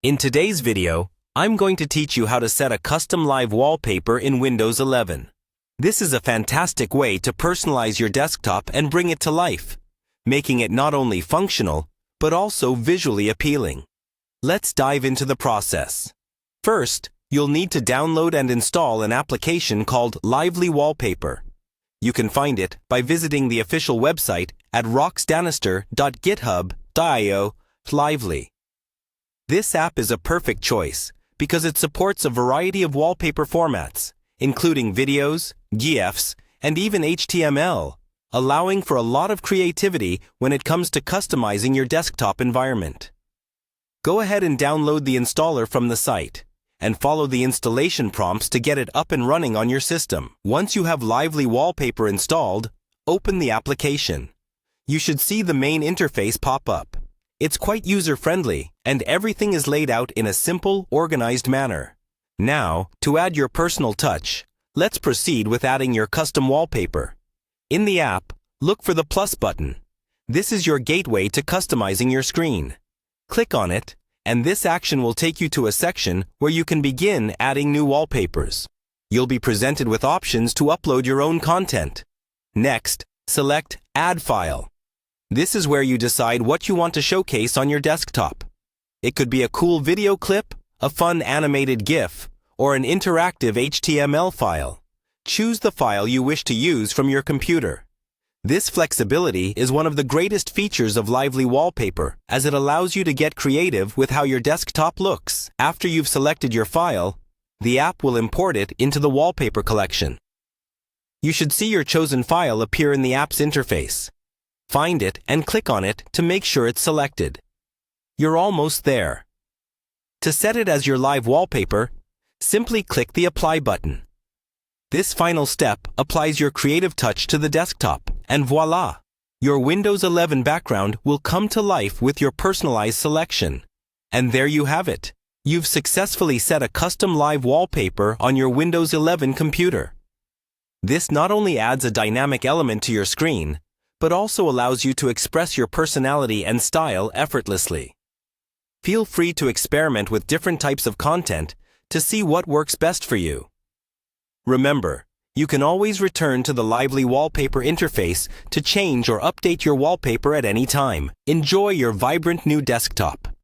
In today's video, I'm going to teach you how to set a custom live wallpaper in Windows 11. This is a fantastic way to personalize your desktop and bring it to life, making it not only functional, but also visually appealing. Let's dive into the process. First, you'll need to download and install an application called Lively Wallpaper. You can find it by visiting the official website at roxdanister.github.io/lively. This app is a perfect choice because it supports a variety of wallpaper formats, including videos, GIFs, and even HTML, allowing for a lot of creativity when it comes to customizing your desktop environment. Go ahead and download the installer from the site and follow the installation prompts to get it up and running on your system. Once you have Lively Wallpaper installed, open the application. You should see the main interface pop up. It's quite user-friendly, and everything is laid out in a simple, organized manner. Now, to add your personal touch, let's proceed with adding your custom wallpaper. In the app, look for the plus button. This is your gateway to customizing your screen. Click on it, and this action will take you to a section where you can begin adding new wallpapers. You'll be presented with options to upload your own content. Next, select Add File. This is where you decide what you want to showcase on your desktop. It could be a cool video clip, a fun animated GIF, or an interactive HTML file. Choose the file you wish to use from your computer. This flexibility is one of the greatest features of Lively Wallpaper, as it allows you to get creative with how your desktop looks. After you've selected your file, the app will import it into the wallpaper collection. You should see your chosen file appear in the app's interface. Find it and click on it to make sure it's selected. You're almost there. To set it as your live wallpaper, simply click the Apply button. This final step applies your creative touch to the desktop, and voila! Your Windows 11 background will come to life with your personalized selection. And there you have it. You've successfully set a custom live wallpaper on your Windows 11 computer. This not only adds a dynamic element to your screen, but also allows you to express your personality and style effortlessly. Feel free to experiment with different types of content to see what works best for you. Remember, you can always return to the Lively Wallpaper interface to change or update your wallpaper at any time. Enjoy your vibrant new desktop.